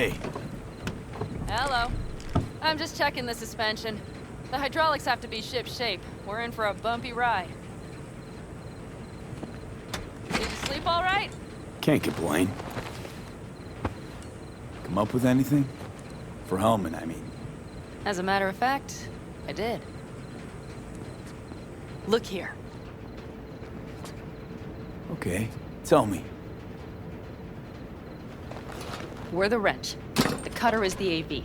Hey. Hello. I'm just checking the suspension. The hydraulics have to be ship-shape. We're in for a bumpy ride. Did you sleep all right? Can't complain. Come up with anything? For Hellman, I mean. As a matter of fact, I did. Look here. Okay, tell me. We're the wrench. The cutter is the AV.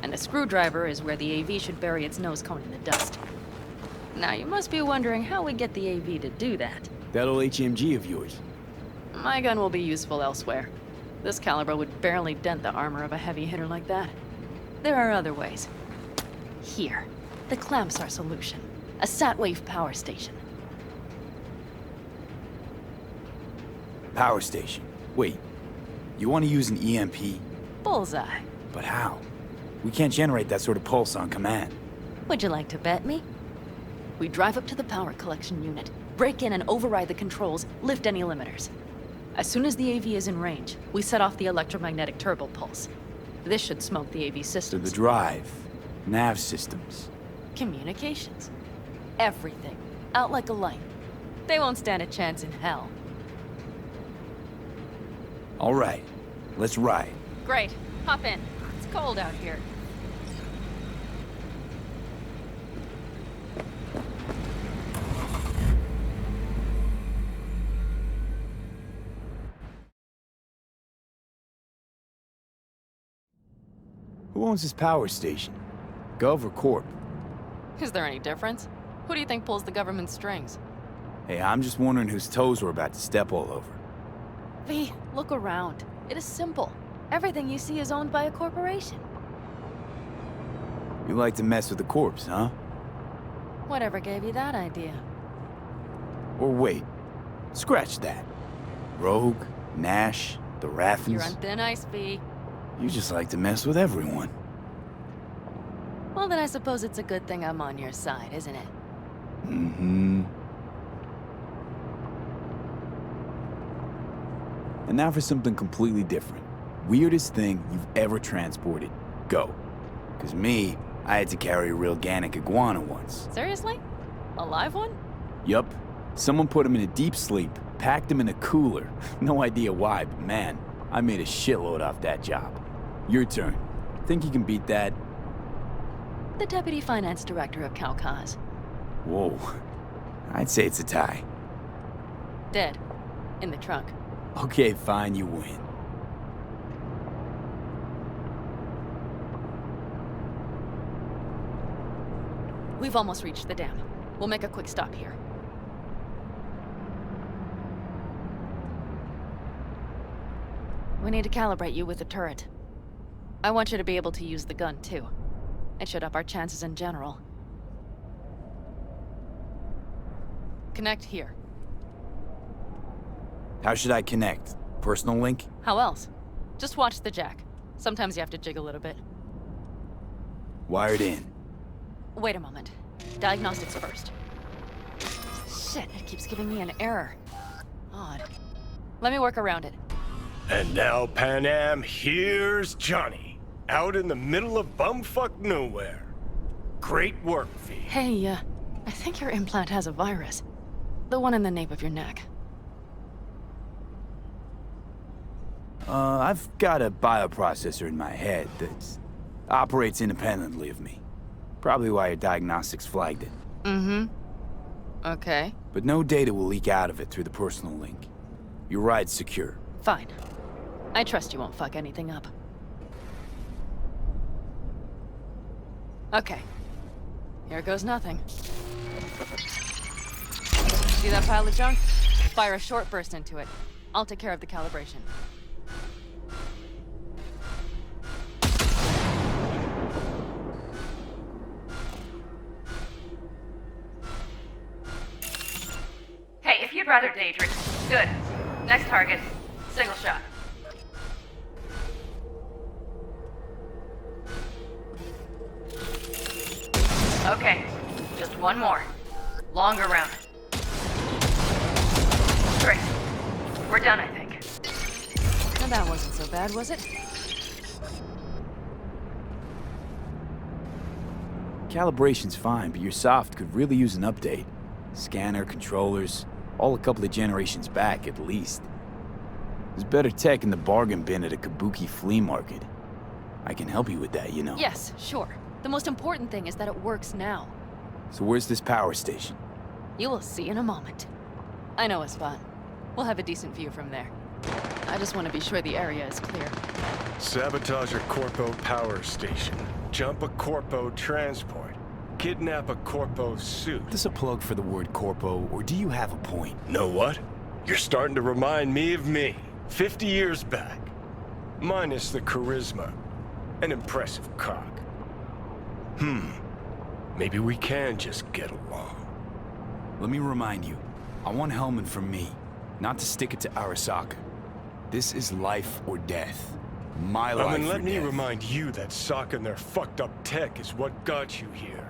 And the screwdriver is where the AV should bury its nose cone in the dust. Now, you must be wondering how we get the AV to do that. That old HMG of yours. My gun will be useful elsewhere. This caliber would barely dent the armor of a heavy hitter like that. There are other ways. Here, the clamps are solution. A Satwave power station. Power station. Wait, you want to use an EMP? Bullseye. But how? We can't generate that sort of pulse on command. Would you like to bet me? We drive up to the power collection unit, break in and override the controls, lift any limiters. As soon as the AV is in range, we set off the electromagnetic turbo pulse. This should smoke the AV So systems. the drive, nav systems. Communications. Everything. Out like a light. They won't stand a chance in hell. All right, let's ride. Great. Hop in. It's cold out here. Who owns this power station? Gov or Corp? Is there any difference? Who do you think pulls the government strings? Hey, I'm just wondering whose toes we're about to step all over. V, look around. It is simple. Everything you see is owned by a corporation. You like to mess with the corpse, huh? Whatever gave you that idea? Or wait, scratch that. Rogue, Nash, the Rathens. You're on thin ice, V. You just like to mess with everyone. Well, then I suppose it's a good thing I'm on your side, isn't it? Mm-hmm. And now for something completely different. Weirdest thing you've ever transported. Go. 'Cause me, I had to carry a real Gannic iguana once. Seriously? A live one? Yup. Someone put him in a deep sleep, packed him in a cooler. No idea why, but man, I made a shitload off that job. Your turn. Think you can beat that? The deputy finance director of Kaukaz. Whoa. I'd say it's a tie. Dead. In the trunk. Okay, fine, you win. We've almost reached the dam. We'll make a quick stop here. We need to calibrate you with the turret. I want you to be able to use the gun, too. It should up our chances in general. Connect here. How should I connect? Personal link? How else? Just watch the jack. Sometimes you have to jig a little bit. Wired in. Wait a moment. Diagnostics first. Shit, it keeps giving me an error. Odd. Let me work around it. And now, Pan Am, here's Johnny. Out in the middle of bumfuck nowhere. Great work, V. Hey, I think your implant has a virus. The one in the nape of your neck. I've got a bioprocessor in my head that operates independently of me. Probably why your diagnostics flagged it. Mm-hmm. Okay. But no data will leak out of it through the personal link. Your ride's secure. Fine. I trust you won't fuck anything up. Okay. Here goes nothing. See that pile of junk? Fire a short burst into it. I'll take care of the calibration. Hey, if you'd rather daydream. Good. Next target. Single shot. Okay. Just one more. Longer round. Great. We're done, I think. Now that wasn't so bad, was it? Calibration's fine, but your soft could really use an update. Scanner, controllers, all a couple of generations back at least. There's better tech in the bargain bin at a kabuki flea market. I can help you with that, you know. Yes, sure. The most important thing is that it works now. So where's this power station? You will see in a moment. I know a spot. We'll have a decent view from there. I just want to be sure the area is clear. Sabotage a Corpo power station. Jump a Corpo transport. Kidnap a Corpo suit. Is this a plug for the word corpo, or do you have a point? Know what? You're starting to remind me of me, 50 years back. Minus the charisma. An impressive cock. Maybe we can just get along. Let me remind you, I want Hellman from me, not to stick it to Arasaka. This is life or death. My life or death. And let me remind you that Sokka and their fucked up tech is what got you here.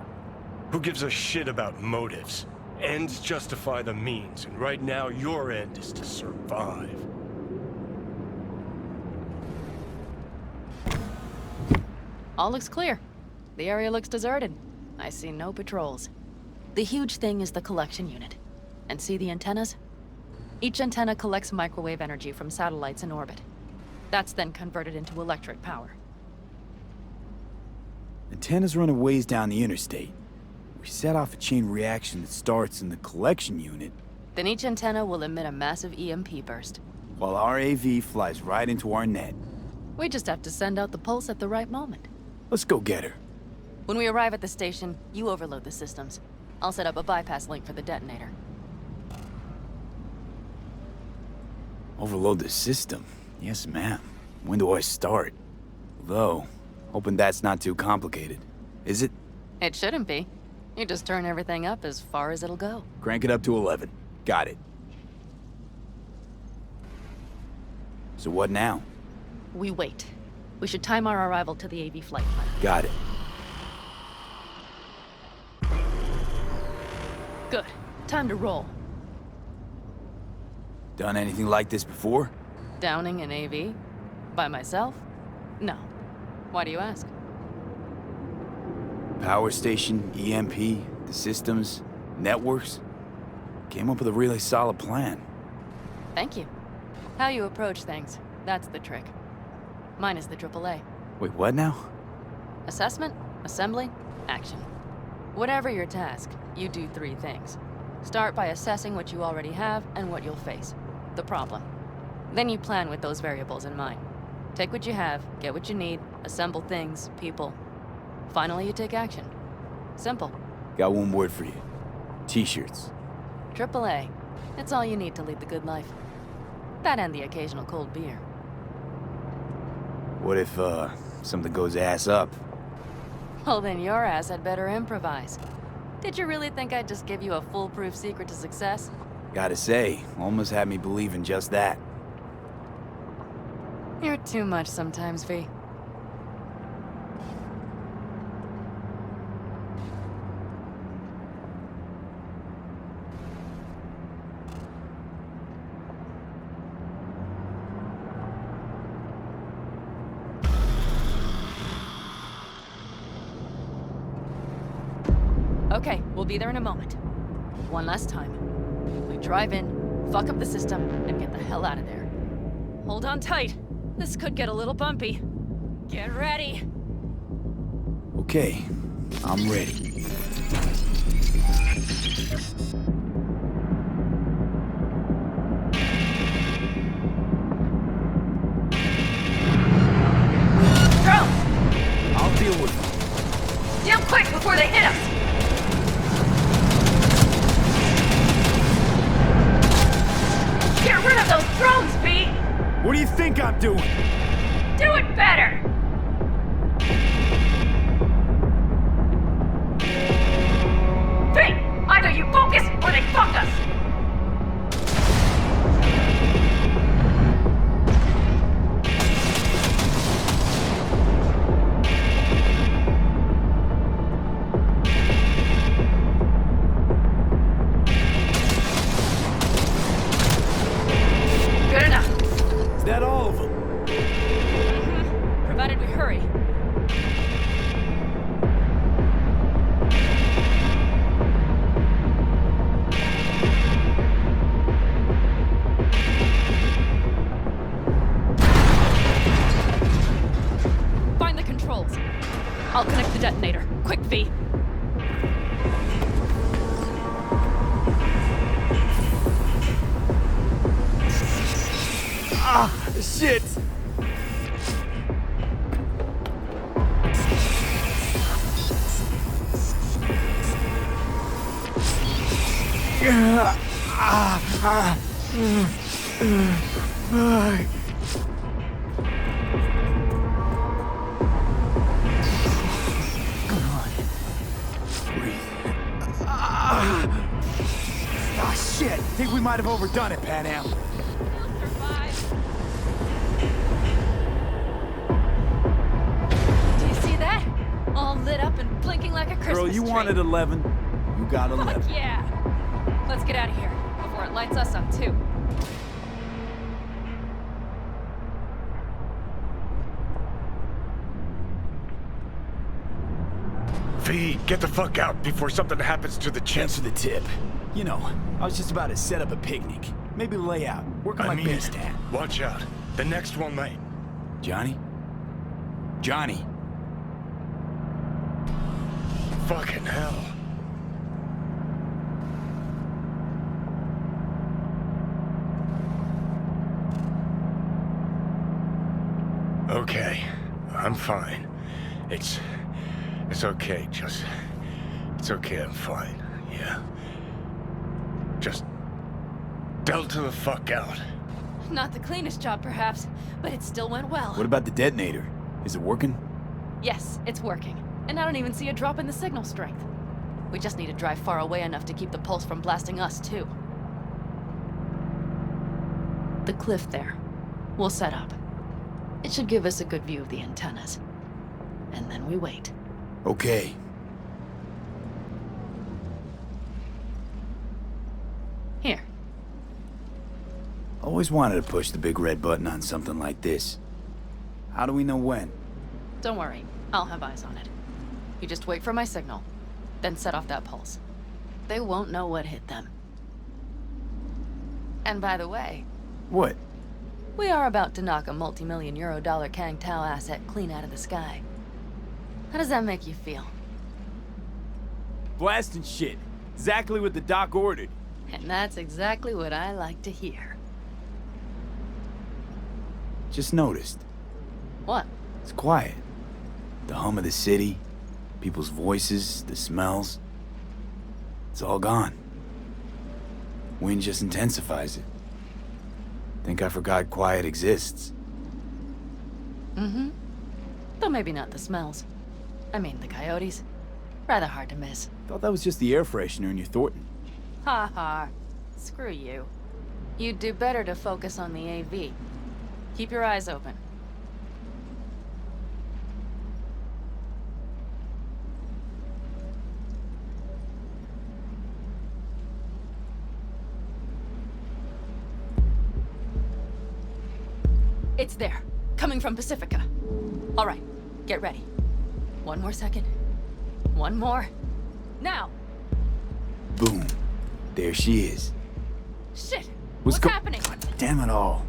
Who gives a shit about motives? Ends justify the means, and right now your end is to survive. All looks clear. The area looks deserted. I see no patrols. The huge thing is the collection unit. And see the antennas? Each antenna collects microwave energy from satellites in orbit. That's then converted into electric power. Antennas run a ways down the interstate. We set off a chain reaction that starts in the collection unit, Then each antenna will emit a massive EMP burst. while our AV flies right into our net. We just have to send out the pulse at the right moment. Let's go get her. When we arrive at the station, you overload the systems. I'll set up a bypass link for the detonator. Overload the system. Yes, ma'am. When do I start? Though, hoping that's not too complicated. Is it? It shouldn't be. You just turn everything up as far as it'll go. Crank it up to 11. Got it. So what now? We wait. We should time our arrival to the AV flight plan. Got it. Good. Time to roll. Done anything like this before? Downing an AV? By myself? No. Why do you ask? Power station, EMP, the systems, networks. Came up with a really solid plan. Thank you. How you approach things, that's the trick. Mine is the AAA. Wait, what now? Assessment, assembly, action. Whatever your task, you do 3 things. Start by assessing what you already have and what you'll face. The problem. Then you plan with those variables in mind. Take what you have, get what you need, assemble things, people. Finally, you take action. Simple. Got one word for you. T-shirts. AAA. It's all you need to lead the good life. That and the occasional cold beer. What if, something goes ass up? Well, then your ass had better improvise. Did you really think I'd just give you a foolproof secret to success? Gotta say, almost had me believe in just that. You're too much sometimes, V. Okay, we'll be there in a moment. One last time. We drive in, fuck up the system, and get the hell out of there. Hold on tight. This could get a little bumpy. Get ready. Okay, I'm ready. Drone! I'll deal with them. Deal quick before they hit us! Get rid of those drones, V! What do you think I'm doing? Do it better! V! Either you focus or they fuck us! Good enough. Is that all of them? Provided we hurry. Shit! Come on. Breathe. Ah, shit! Think we might have overdone it, Pan Am. Do you see that? All lit up and blinking like a Christmas Girl, you tree. wanted 11. You got 11. Fuck yeah! Let's get out of here before it lights us up too. V, get the fuck out before something happens to the chip. Thanks for the tip. You know, I was just about to set up a picnic. Maybe lay out. Work on my base tan. Watch out. The next one might. Johnny? Johnny? Fucking hell. Okay, I'm fine. It's okay, it's okay, I'm fine, yeah. Just delta the fuck out. Not the cleanest job, perhaps, but it still went well. What about the detonator? Is it working? Yes, it's working. And I don't even see a drop in the signal strength. We just need to drive far away enough to keep the pulse from blasting us, too. The cliff there. We'll set up. It should give us a good view of the antennas. And then we wait. Okay. Here. Always wanted to push the big red button on something like this. How do we know when? Don't worry. I'll have eyes on it. You just wait for my signal, then set off that pulse. They won't know what hit them. And by the way, What? we are about to knock a multi-million euro-dollar Kang Tao asset clean out of the sky. How does that make you feel? Blasting shit. Exactly what the doc ordered. And that's exactly what I like to hear. Just noticed. What? It's quiet. The hum of the city, people's voices, the smells. It's all gone. Wind just intensifies it. Think I forgot quiet exists. Mm-hmm. Though maybe not the smells. I mean, the coyotes. Rather hard to miss. Thought that was just the air freshener in your Thornton. Ha ha. Screw you. You'd do better to focus on the AV. Keep your eyes open. It's there. Coming from Pacifica. All right. Get ready. One more second. One more. Now! Boom. There she is. Shit! What's What's happening? Damn it all.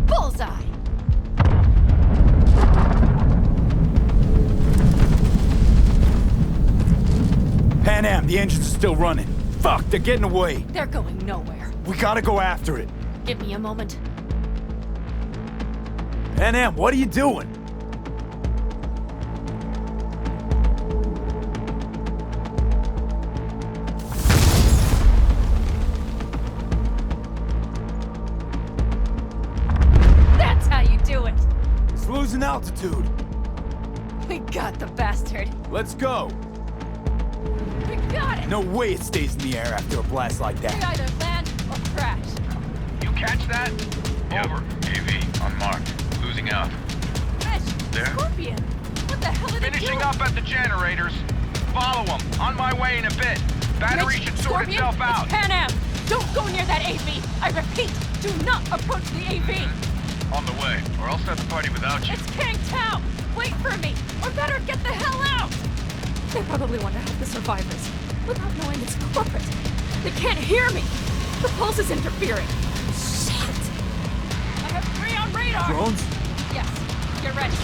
Bullseye! Pan Am, the engines are still running. Fuck, they're getting away. They're going nowhere. We gotta go after it. Give me a moment. Pan Am, what are you doing? That's how you do it! It's losing altitude. We got the bastard. Let's go. We got it! No way it stays in the air after a blast like We that. either land or crash. You catch that? Over. AV, unmarked. Losing out. Fish! There? Scorpion! What the hell are they Finishing doing? up at the generators. Follow them. On my way in a bit. Battery Mitch, should sort Scorpion, itself out. It's Pan Am! Don't go near that AV! I repeat, do not approach the AV! On the way, or I'll start the party without you. It's Kang Tao! Wait for me! Or better, get the hell out! They probably want to help the survivors, without knowing it's corporate. They can't hear me! The pulse is interfering. Shit! I have 3 on radar! Drones? Yes, get ready.